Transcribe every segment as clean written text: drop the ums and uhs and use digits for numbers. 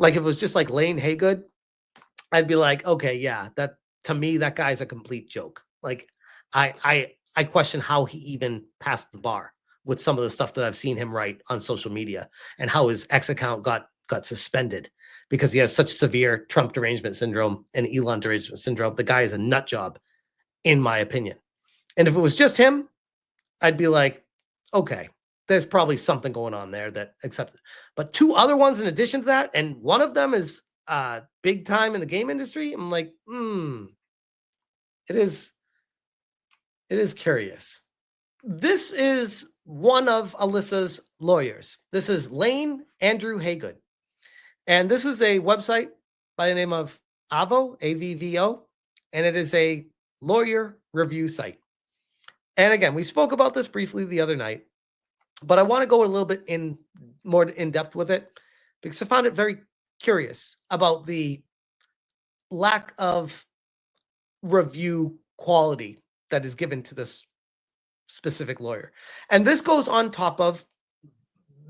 Like if it was just like Lane Hagood, I'd be like, okay, yeah, that to me, that guy's a complete joke. Like I question how he even passed the bar with some of the stuff that I've seen him write on social media and how his X account got suspended because he has such severe Trump derangement syndrome and Elon derangement syndrome. The guy is a nut job, in my opinion. And if it was just him, I'd be like, okay, there's probably something going on there that accepts it. But two other ones in addition to that, and one of them is big time in the game industry. I'm like, it is curious. This is one of Alyssa's lawyers. This is Lane Andrew Hagood. And this is a website by the name of Avvo, A-V-V-O, and it is a lawyer review site. And again, we spoke about this briefly the other night, but I want to go a little bit more in depth with it because I found it very curious about the lack of review quality that is given to this specific lawyer. And this goes on top of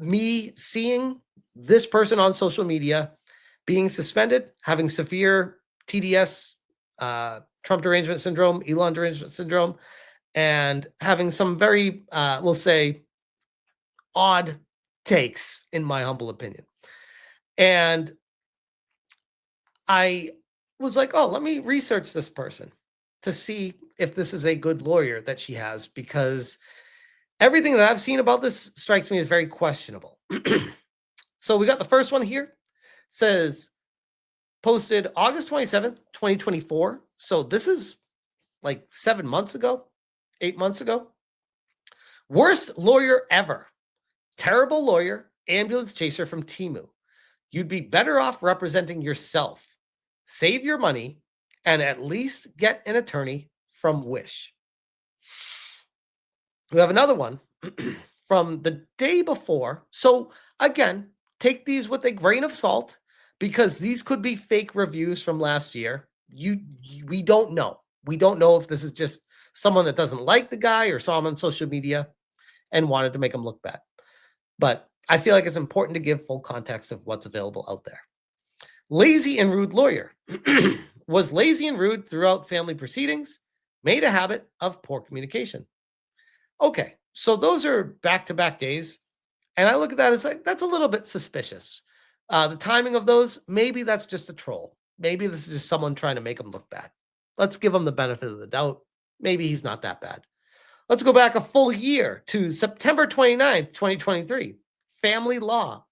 me seeing this person on social media being suspended, having severe TDS, Trump derangement syndrome, Elon derangement syndrome, and having some very, we'll say, odd takes, in my humble opinion. And I was like, oh, let me research this person to see if this is a good lawyer that she has, because everything that I've seen about this strikes me as very questionable. So we got the first one here. It says, posted August 27th, 2024. So this is like 7 months ago, 8 months ago. Worst lawyer ever. Terrible lawyer, ambulance chaser from Temu. You'd be better off representing yourself. Save your money and at least get an attorney from Wish. We have another one from the day before. So again, take these with a grain of salt because these could be fake reviews from last year. We don't know. We don't know if this is just someone that doesn't like the guy or saw him on social media and wanted to make him look bad. But I feel like it's important to give full context of what's available out there. Lazy and rude lawyer. Was lazy and rude throughout family proceedings. Made a habit of poor communication. Okay, so those are back-to-back days. And I look at that as like, that's a little bit suspicious. The timing of those, maybe that's just a troll. Maybe this is just someone trying to make him look bad. Let's give him the benefit of the doubt. Maybe he's not that bad. Let's go back a full year to September 29th, 2023. Family law.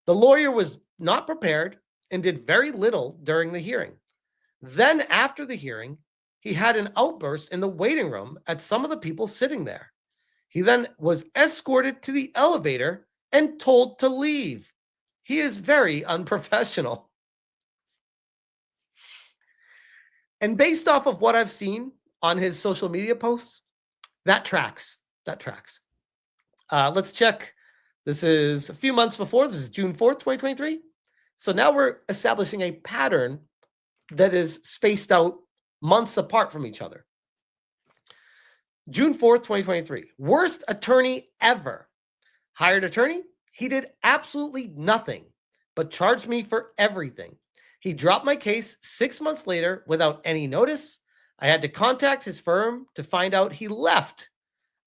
The lawyer was not prepared and did very little during the hearing. Then after the hearing, he had an outburst in the waiting room at some of the people sitting there. He then was escorted to the elevator and told to leave. He is very unprofessional. And based off of what I've seen on his social media posts, that tracks. Let's check. This is a few months before. This is June 4th, 2023. So now we're establishing a pattern that is spaced out months apart from each other. June 4th, 2023. Worst attorney ever. Hired attorney. He did absolutely nothing but charged me for everything. He dropped my case 6 months later without any notice. I had to contact his firm to find out he left.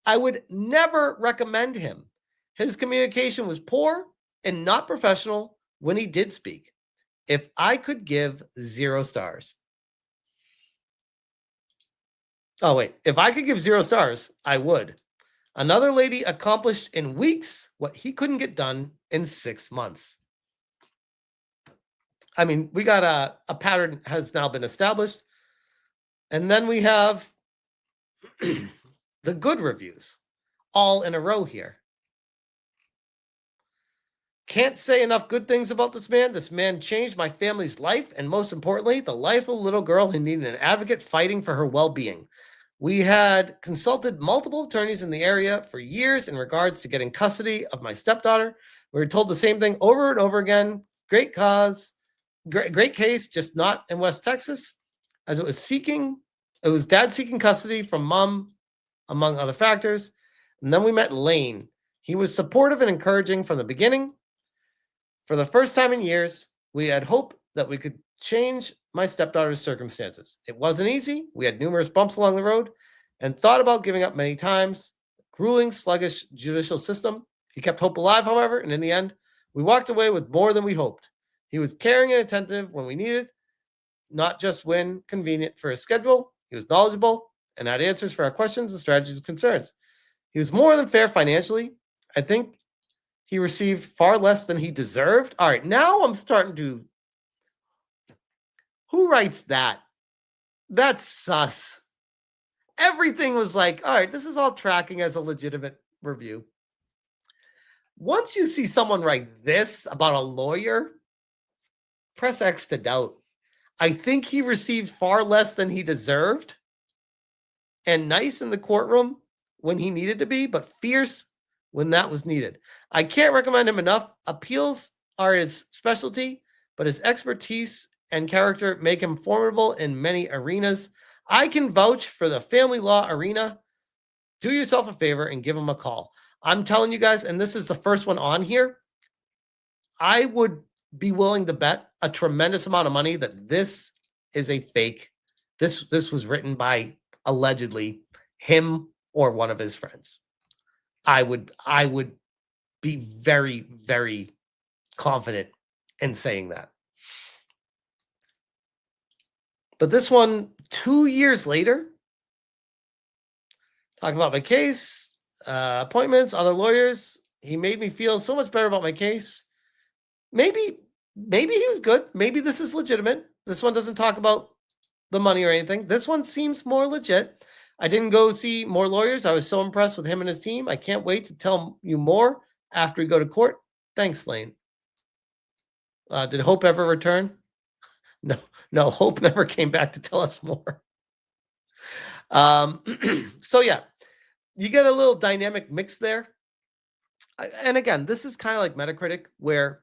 I would never recommend him. His communication was poor and not professional when he did speak. If I could give 0 stars. Oh, wait. If I could give 0 stars, I would. Another lady accomplished in weeks what he couldn't get done in 6 months. I mean, we got a pattern has now been established. And then we have the good reviews all in a row here. Can't say enough good things about this man. This man changed my family's life, and most importantly, the life of a little girl who needed an advocate fighting for her well-being. We had consulted multiple attorneys in the area for years in regards to getting custody of my stepdaughter. We were told the same thing over and over again. Great cause, great case, just not in West Texas, as it was dad seeking custody from mom, among other factors. And then we met Lane. He was supportive and encouraging from the beginning. For the first time in years, We had hope that we could change my stepdaughter's circumstances. It wasn't easy. We had numerous bumps along the road and thought about giving up many times. Grueling, sluggish judicial system. He kept hope alive, however, and in the end, we walked away with more than we hoped. He was caring and attentive when we needed, not just when convenient for his schedule. He was knowledgeable and had answers for our questions and strategies and concerns. He was more than fair financially. I think he received far less than he deserved. All right, now I'm starting to. Who writes that? That's sus. Everything was like, all right, this is all tracking as a legitimate review. Once you see someone write this about a lawyer, press X to doubt. I think he received far less than he deserved and nice in the courtroom when he needed to be, but fierce when that was needed. I can't recommend him enough. Appeals are his specialty, but his expertise and character make him formidable in many arenas. I can vouch for the family law arena. Do yourself a favor and give him a call. I'm telling you guys, and this is the first one on here, I would be willing to bet a tremendous amount of money that this is a fake. This was written by allegedly him or one of his friends. I would be very, very confident in saying that. But this one, 2 years later, talking about my case, appointments, other lawyers, he made me feel so much better about my case. Maybe he was good. Maybe this is legitimate. This one doesn't talk about the money or anything. This one seems more legit. I didn't go see more lawyers. I was so impressed with him and his team. I can't wait to tell you more after we go to court. Thanks, Lane. Did Hope ever return? No, Hope never came back to tell us more. So yeah, you get a little dynamic mix there. And again, this is kind of like Metacritic, where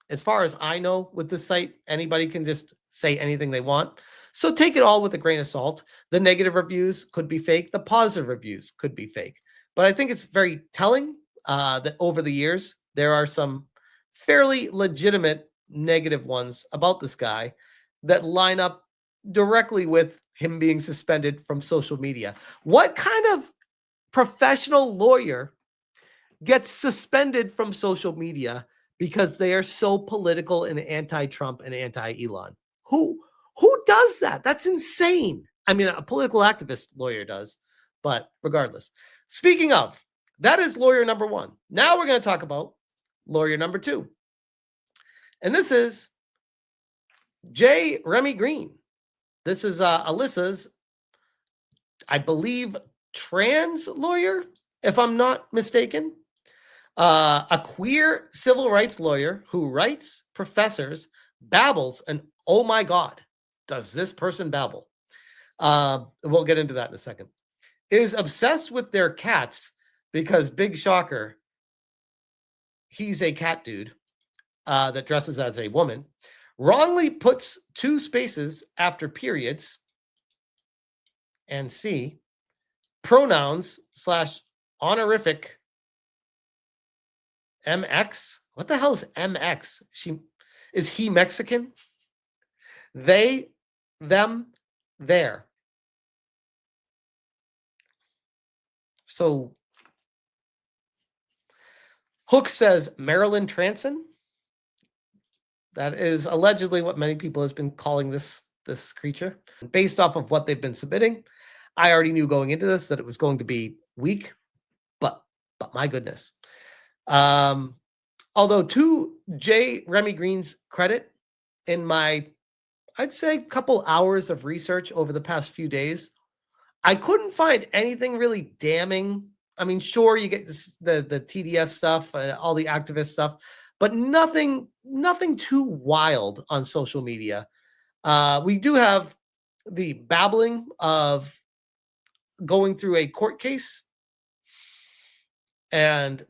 as far as I know with this site, anybody can just say anything they want. So take it all with a grain of salt. The negative reviews could be fake. The positive reviews could be fake. But I think it's very telling that over the years, there are some fairly legitimate negative ones about this guy that line up directly with him being suspended from social media. What kind of professional lawyer gets suspended from social media because they are so political and anti-Trump and anti-Elon? Who does that? That's insane. I mean, a political activist lawyer does, but regardless. Speaking of, that is lawyer number one. Now we're going to talk about lawyer number two. And this is Remy Green. This is Alyssa's, I believe, trans lawyer, if I'm not mistaken. A queer civil rights lawyer who writes, professors, babbles, and oh my God, does this person babble? We'll get into that in a second. Is obsessed with their cats because, big shocker, he's a cat dude that dresses as a woman, wrongly puts two spaces after periods, and C, pronouns / honorific MX. What the hell is MX? Is he Mexican? They, them, there. So Hook says Marilyn Transon. That is allegedly what many people has been calling this creature. Based off of what they've been submitting, I already knew going into this that it was going to be weak, but my goodness. Although to Remy Green's credit, in my, I'd say, couple hours of research over the past few days, I couldn't find anything really damning. I mean, sure, you get the TDS stuff, all the activist stuff, but nothing too wild on social media. We do have the babbling of going through a court case, and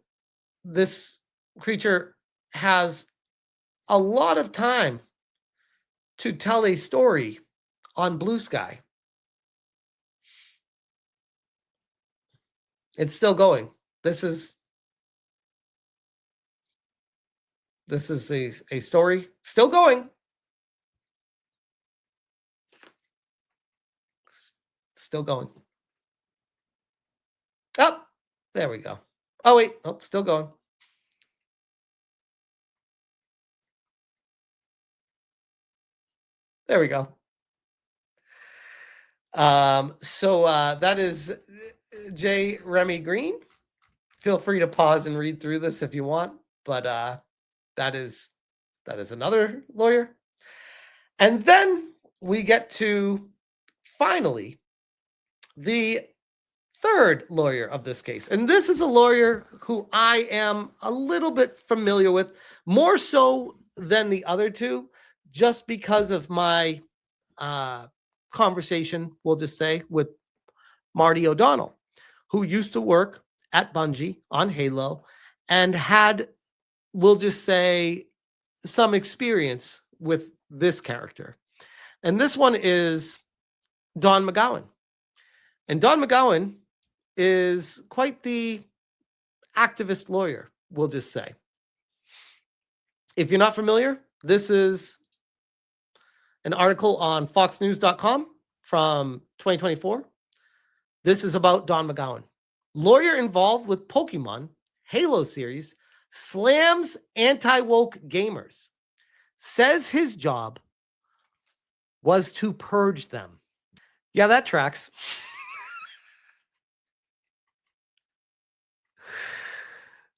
this creature has a lot of time to tell a story on Blue Sky. It's still going. This This is a story still going. Still going. Oh, there we go. Oh, wait. Oh, still going. There we go. So that is J. Remy Green. Feel free to pause and read through this if you want, but that is another lawyer. And then we get to finally the third lawyer of this case. And this is a lawyer who I am a little bit familiar with, more so than the other two, just because of my conversation, we'll just say, with Marty O'Donnell, who used to work at Bungie on Halo and had, we'll just say, some experience with this character. And this one is Don McGawan. And Don McGawan is quite the activist lawyer, we'll just say. If you're not familiar, this is an article on foxnews.com from 2024. This is about Don McGawan. Lawyer involved with Pokemon Halo series slams anti-woke gamers. Says his job was to purge them. Yeah, that tracks.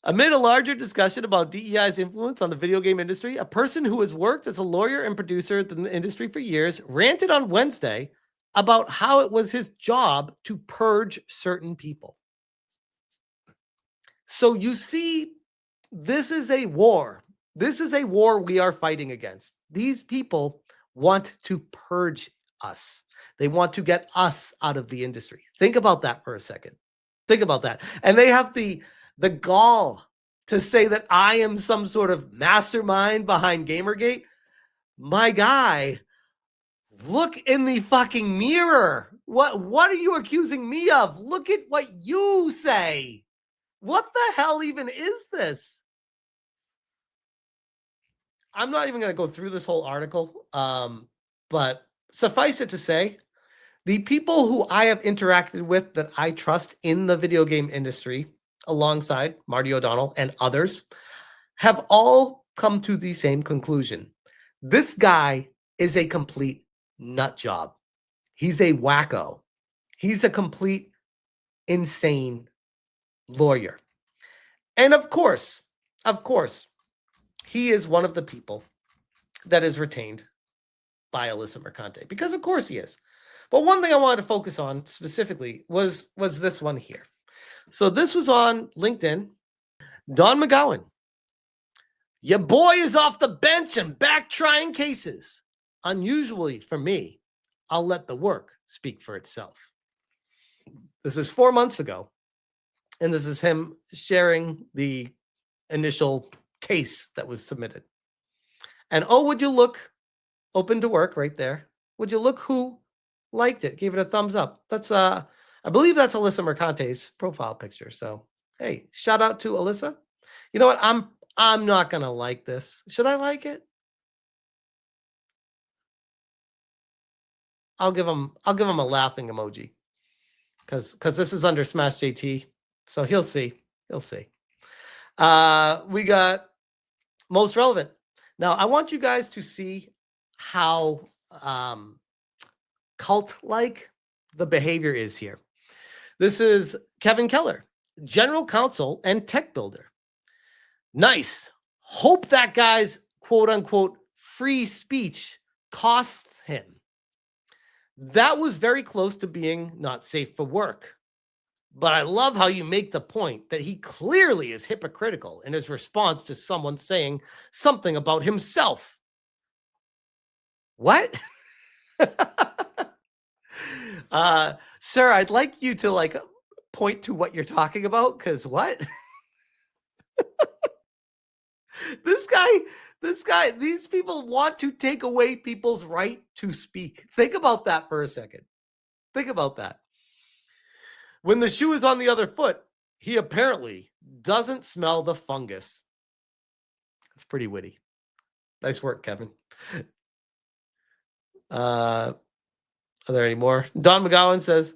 Amid a larger discussion about DEI's influence on the video game industry, a person who has worked as a lawyer and producer in the industry for years ranted on Wednesday about how it was his job to purge certain people. So you see, this is a war. This is a war we are fighting against. These people want to purge us. They want to get us out of the industry. Think about that for a second. Think about that. And they have the gall to say that I am some sort of mastermind behind Gamergate. My guy, look in the fucking mirror. What are you accusing me of? Look at what you say. What the hell even is this? I'm not even going to go through this whole article, but suffice it to say, the people who I have interacted with that I trust in the video game industry, alongside Marty O'Donnell and others, have all come to the same conclusion. This guy is a complete nut job. He's a wacko. He's a complete insane lawyer. And of course, he is one of the people that is retained by Alyssa Mercante, because of course he is. But one thing I wanted to focus on specifically was this one here. So this was on LinkedIn. Don McGawan. Your boy is off the bench and back trying cases. Unusually for me, I'll let the work speak for itself. This is 4 months ago. And this is him sharing the initial case that was submitted. And oh, would you look, open to work right there. Would you look who liked it, gave it a thumbs up? That's I believe that's Alyssa Mercante's profile picture. So hey, shout out to Alyssa. You know what? I'm not gonna like this. Should I like it? I'll give him a laughing emoji. Because this is under Smash JT. So he'll see. He'll see. We got most relevant. Now I want you guys to see how cult-like the behavior is here. This is Kevin Keller, general counsel and tech builder. Nice. Hope that guy's quote unquote free speech costs him. That was very close to being not safe for work. But I love how you make the point that he clearly is hypocritical in his response to someone saying something about himself. What? Sir, I'd like you to point to what you're talking about, because what? This guy, these people want to take away people's right to speak. Think about that for a second. Think about that. When the shoe is on the other foot, he apparently doesn't smell the fungus. That's pretty witty. Nice work, Kevin. Are there any more? Don McGawan says,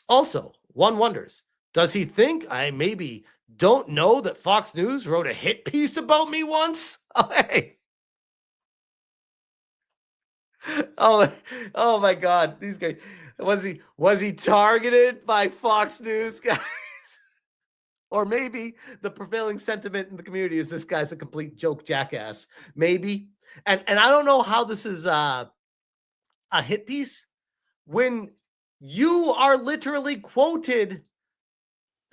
also, one wonders, does he think I maybe don't know that Fox News wrote a hit piece about me once? Oh, hey. Oh my God. These guys. Was he targeted by Fox News, guys? Or maybe the prevailing sentiment in the community is this guy's a complete joke jackass. Maybe. And I don't know how this is a hit piece when you are literally quoted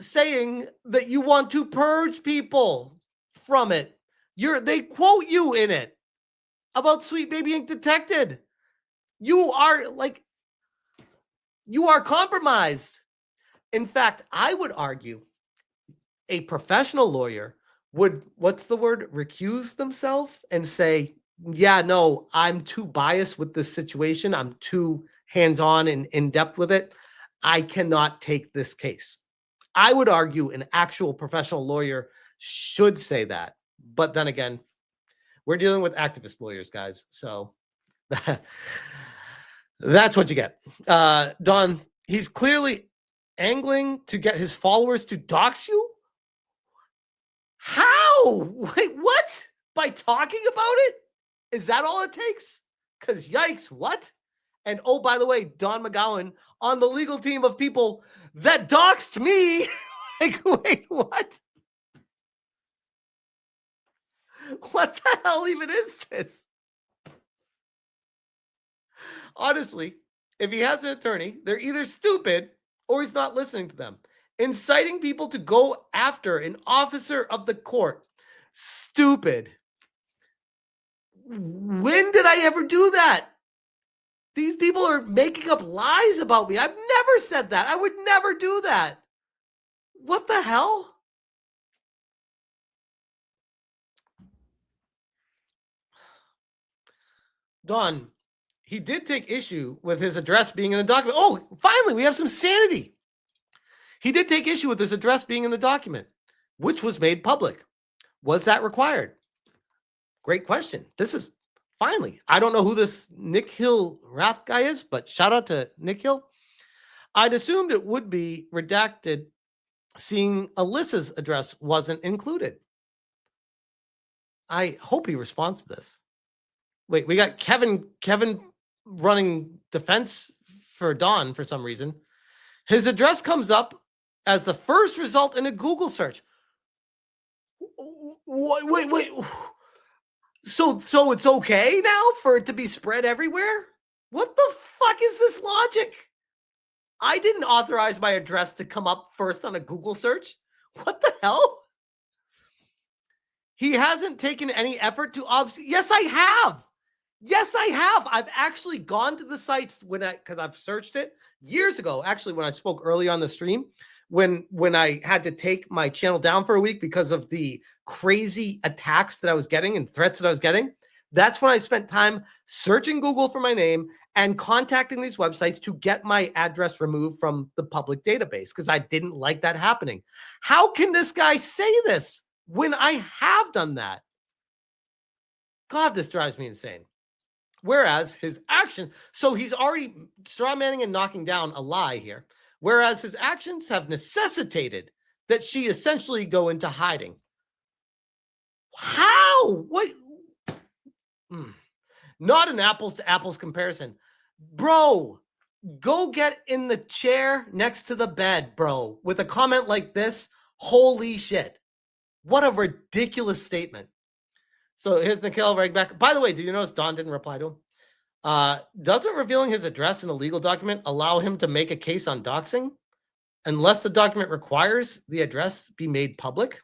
saying that you want to purge people from it. They quote you in it about Sweet Baby Ink Detected. You are compromised. In fact, I would argue a professional lawyer would, what's the word, recuse themselves and say, yeah, no, I'm too biased with this situation. I'm too hands-on and in-depth with it. I cannot take this case. I would argue an actual professional lawyer should say that. But then again, we're dealing with activist lawyers, guys. So that's what you get. Don, he's clearly angling to get his followers to dox you. How? Wait, what? By talking about it? Is that all it takes? Because yikes, what? And oh, by the way, Don McGawan on the legal team of people that doxed me. Like, wait, what? What the hell even is this? Honestly, if he has an attorney, they're either stupid or he's not listening to them. Inciting people to go after an officer of the court. Stupid. When did I ever do that? These people are making up lies about me. I've never said that. I would never do that. What the hell? Don, he did take issue with his address being in the document. Oh, finally, we have some sanity. He did take issue with his address being in the document, which was made public. Was that required? Great question. This is finally, I don't know who this Nick Hill Rath guy is, but shout out to Nick Hill. I'd assumed it would be redacted, seeing Alyssa's address wasn't included. I hope he responds to this. Wait, we got Kevin running defense for Don for some reason. His address comes up as the first result in a Google search. Wait. So it's okay now for it to be spread everywhere? What the fuck is this logic? I didn't authorize my address to come up first on a Google search. What the hell? He hasn't taken any effort to Yes, I have. Yes, I have. I've actually gone to the sites because I've searched it years ago. Actually, when I spoke early on the stream, when I had to take my channel down for a week because of the crazy attacks that I was getting and threats that I was getting, that's when I spent time searching Google for my name and contacting these websites to get my address removed from the public database because I didn't like that happening. How can this guy say this when I have done that? God, this drives me insane. Whereas his actions, so he's already strawmanning and knocking down a lie here. Whereas his actions have necessitated that she essentially go into hiding. How? What? Not an apples to apples comparison. Bro, go get in the chair next to the bed, bro, with a comment like this. Holy shit. What a ridiculous statement. So here's Nikhil right back. By the way, did you notice Don didn't reply to him? Doesn't revealing his address in a legal document allow him to make a case on doxing unless the document requires the address be made public?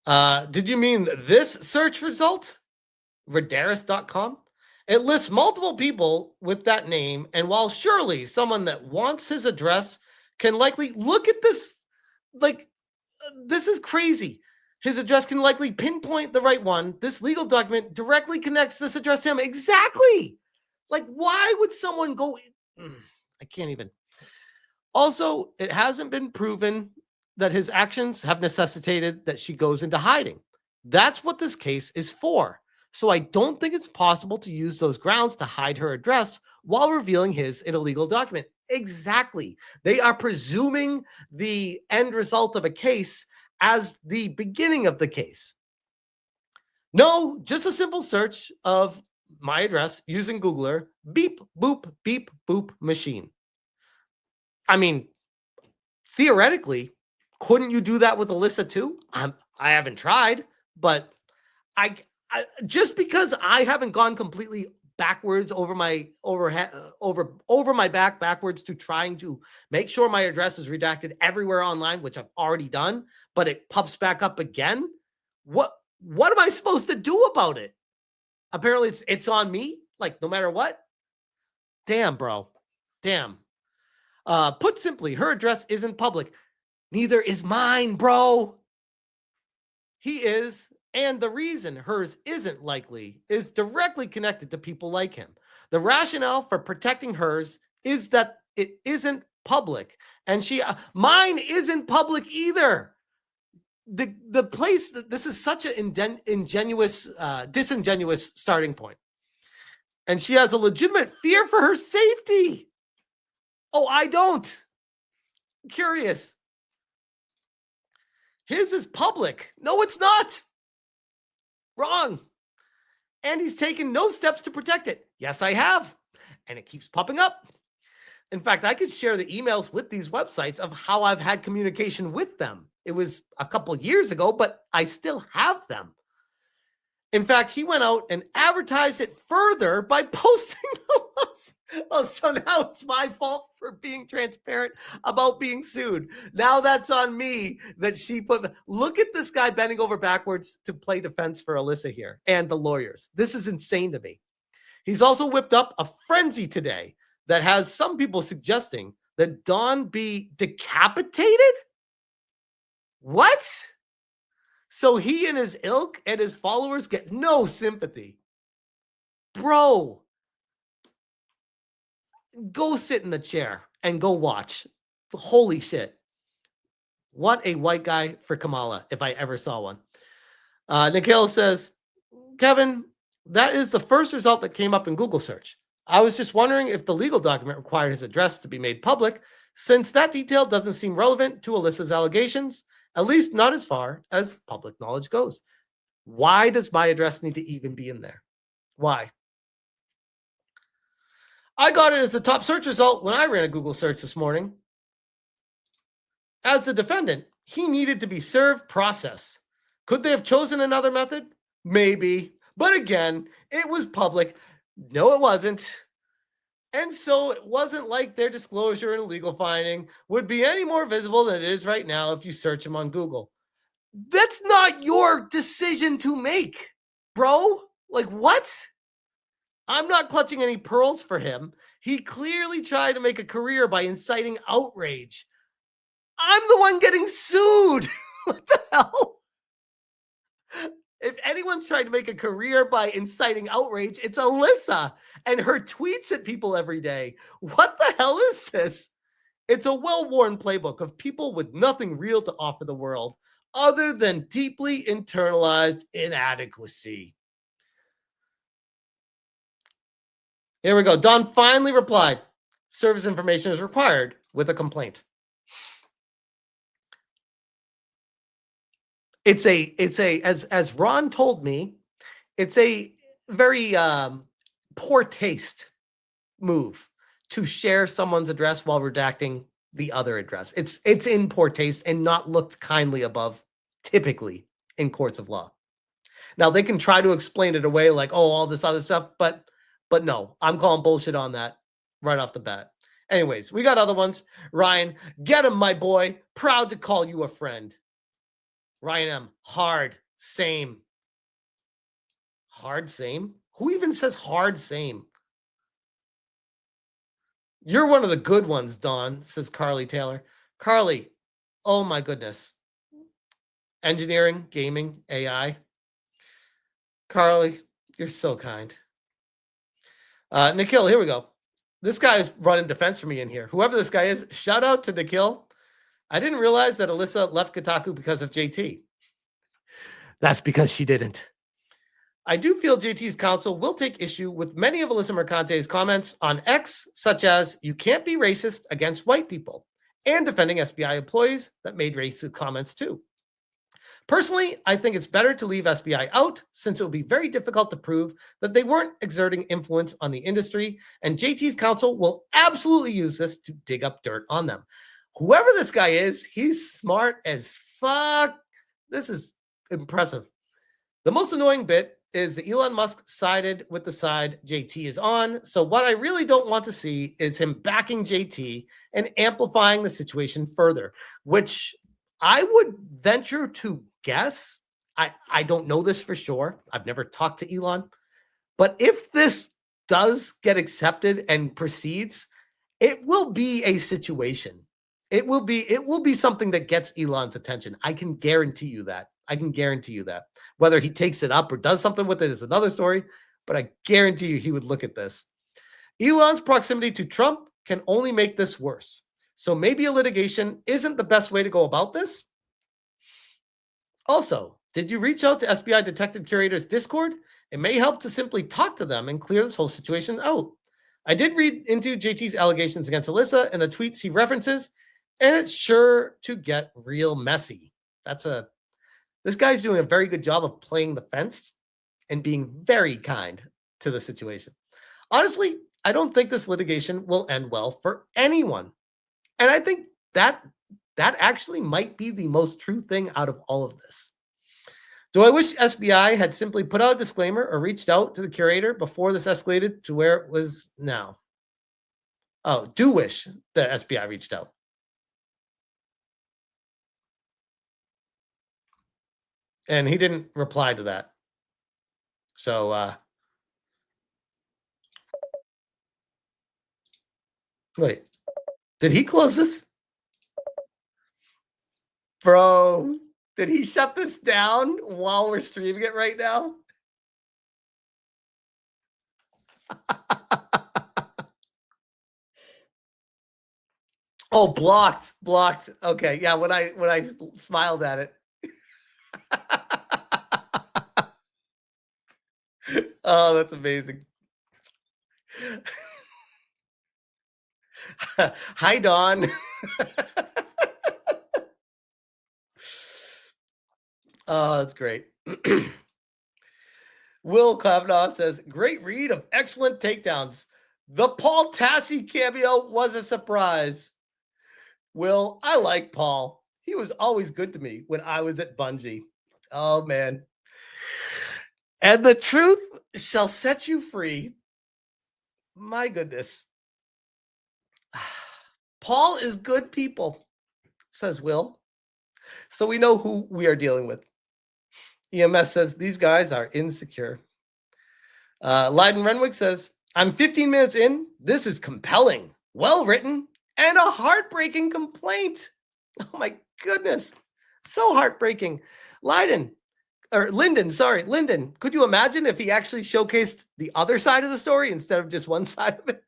Did you mean this search result? Redaris.com? It lists multiple people with that name, and while surely someone that wants his address can likely look at this, like, this is crazy. His address can likely pinpoint the right one. This legal document directly connects this address to him. Exactly. Like, why would someone go? I can't even. Also, it hasn't been proven that his actions have necessitated that she goes into hiding. That's what this case is for. So I don't think it's possible to use those grounds to hide her address while revealing his in a legal document. Exactly. They are presuming the end result of a case as the beginning of the case. No, just a simple search of my address using Googler, beep, boop, beep, boop machine. I mean, theoretically, couldn't you do that with Alyssa too? I haven't tried, but I just because I haven't gone completely backwards over my overhead over my back backwards to trying to make sure my address is redacted everywhere online, which I've already done, but it pops back up again. What am I supposed to do about it? Apparently it's on me, like no matter what. Damn, bro. Damn. Put simply, her address isn't public. Neither is mine, bro. He is, and the reason hers isn't likely is directly connected to people like him. The rationale for protecting hers is that it isn't public, and mine isn't public either. The place that this is such an disingenuous starting point, and she has a legitimate fear for her safety. Oh, I don't. I'm curious. His is public. No, it's not. Wrong. And he's taken no steps to protect it. Yes, I have. And it keeps popping up. In fact, I could share the emails with these websites of how I've had communication with them. It was a couple years ago, but I still have them. In fact, he went out and advertised it further by posting the loss. Oh, so now it's my fault for being transparent about being sued. Now that's on me that she put. Look at this guy bending over backwards to play defense for Alyssa here and the lawyers. This is insane to me. He's also whipped up a frenzy today that has some people suggesting that Don be decapitated. What? So he and his ilk and his followers get no sympathy. Bro, go sit in the chair and go watch. Holy shit. What a white guy for Kamala, if I ever saw one. Nikhil says, Kevin, that is the first result that came up in Google search. I was just wondering if the legal document required his address to be made public, since that detail doesn't seem relevant to Alyssa's allegations, at least not as far as public knowledge goes. Why does my address need to even be in there? Why? I got it as a top search result when I ran a Google search this morning. As the defendant, he needed to be served process. Could they have chosen another method? Maybe. But again, it was public. No, it wasn't. And so it wasn't like their disclosure in a legal finding would be any more visible than it is right now if you search them on Google. That's not your decision to make, bro. Like, what? I'm not clutching any pearls for him. He clearly tried to make a career by inciting outrage. I'm the one getting sued. What the hell? If anyone's trying to make a career by inciting outrage, it's Alyssa and her tweets at people every day. What the hell is this? It's a well-worn playbook of people with nothing real to offer the world other than deeply internalized inadequacy. Here we go. Don finally replied, service information is required with a complaint. It's as Ron told me, it's a very poor taste move to share someone's address while redacting the other address. It's in poor taste and not looked kindly above typically in courts of law. Now they can try to explain it away like, oh, all this other stuff, but no, I'm calling bullshit on that right off the bat. Anyways, we got other ones. Ryan, get him, my boy. Proud to call you a friend. Ryan M. Hard. Same. Hard same? Who even says hard same? You're one of the good ones, Don, says Carly Taylor. Carly, oh my goodness. Engineering, gaming, AI. Carly, you're so kind. Nikhil, here we go. This guy is running defense for me in here. Whoever this guy is, shout out to Nikhil. I didn't realize that Alyssa left Kotaku because of JT. That's because she didn't. I do feel JT's counsel will take issue with many of Alyssa Mercante's comments on X, such as you can't be racist against white people, and defending SBI employees that made racist comments too. Personally, I think it's better to leave SBI out since it will be very difficult to prove that they weren't exerting influence on the industry, and JT's counsel will absolutely use this to dig up dirt on them. Whoever this guy is, he's smart as fuck. This is impressive. The most annoying bit is that Elon Musk sided with the side JT is on. So what I really don't want to see is him backing JT and amplifying the situation further, which I would venture to guess. I don't know this for sure. I've never talked to Elon. But if this does get accepted and proceeds, it will be a situation. It will be something that gets Elon's attention. I can guarantee you that. Whether he takes it up or does something with it is another story, but I guarantee you he would look at this. Elon's proximity to Trump can only make this worse. So maybe a litigation isn't the best way to go about this. Also, did you reach out to SBI Detected Curators Discord? It may help to simply talk to them and clear this whole situation out. I did read into JT's allegations against Alyssa and the tweets he references, and it's sure to get real messy. This guy's doing a very good job of playing the fence and being very kind to the situation. Honestly, I don't think this litigation will end well for anyone. And I think that actually might be the most true thing out of all of this. Do I wish SBI had simply put out a disclaimer or reached out to the curator before this escalated to where it was now? Oh, do wish that SBI reached out. And he didn't reply to that. So, wait, did he close this? Bro, did he shut this down while we're streaming it right now? Oh, blocked. Okay, yeah, when I smiled at it. Oh, that's amazing. Hi, Don. Oh, that's great. Will Kavanaugh says, great read of excellent takedowns. The Paul Tassi cameo was a surprise. Will, I like Paul. He was always good to me when I was at Bungie. Oh, man. And the truth shall set you free. My goodness. Paul is good people, says Will. So we know who we are dealing with. EMS says, these guys are insecure. Leiden Renwick says, I'm 15 minutes in. This is compelling, well written, and a heartbreaking complaint. Oh my goodness. So heartbreaking. Lyndon, could you imagine if he actually showcased the other side of the story instead of just one side of it?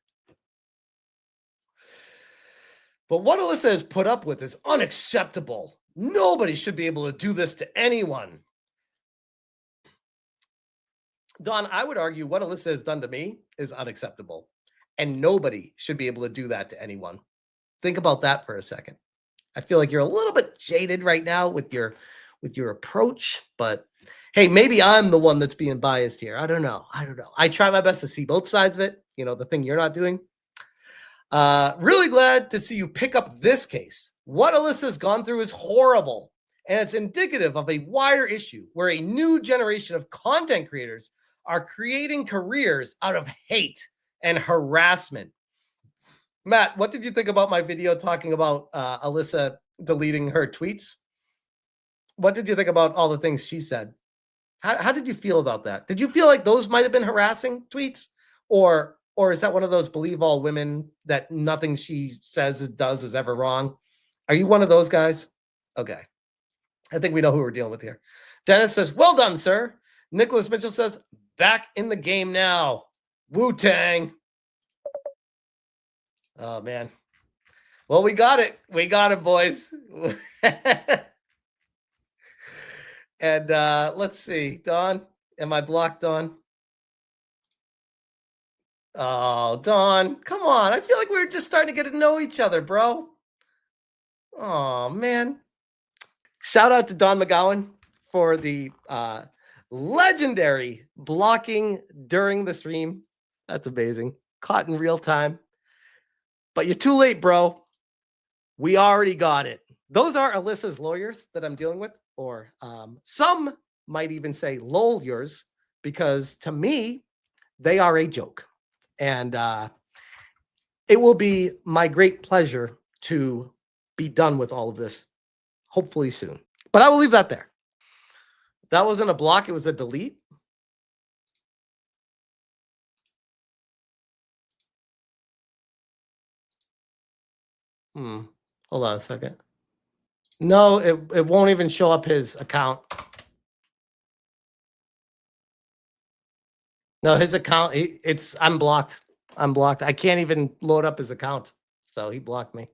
But what Alyssa has put up with is unacceptable. Nobody should be able to do this to anyone. Don, I would argue what Alyssa has done to me is unacceptable. And nobody should be able to do that to anyone. Think about that for a second. I feel like you're a little bit jaded right now with your approach, but hey, maybe I'm the one that's being biased here. I don't know. I try my best to see both sides of it. You know, the thing you're not doing. Really glad to see you pick up this case. What Alyssa's gone through is horrible, and it's indicative of a wider issue where a new generation of content creators are creating careers out of hate and harassment. Matt, what did you think about my video talking about Alyssa deleting her tweets? What did you think about all the things she said? How did you feel about that? Did you feel like those might have been harassing tweets? Or is that one of those believe all women that nothing she says does is ever wrong? Are you one of those guys? Okay. I think we know who we're dealing with here. Dennis says, well done, sir. Nicholas Mitchell says, back in the game now. Wu-Tang. Oh, man. Well, we got it. We got it, boys. And let's see. Don, am I blocked, Don? Oh, Don, come on. I feel like we're just starting to get to know each other, bro. Oh, man. Shout out to Don McGawan for the legendary blocking during the stream. That's amazing. Caught in real time. But you're too late, bro. We already got it. Those are Alyssa's lawyers that I'm dealing with, or some might even say lawyers, because to me, they are a joke. And it will be my great pleasure to be done with all of this, hopefully soon. But I will leave that there. That wasn't a block, it was a delete. Hold on a second. No, it won't even show up his account. No, his account, I'm blocked. I'm blocked. I can't even load up his account. So he blocked me.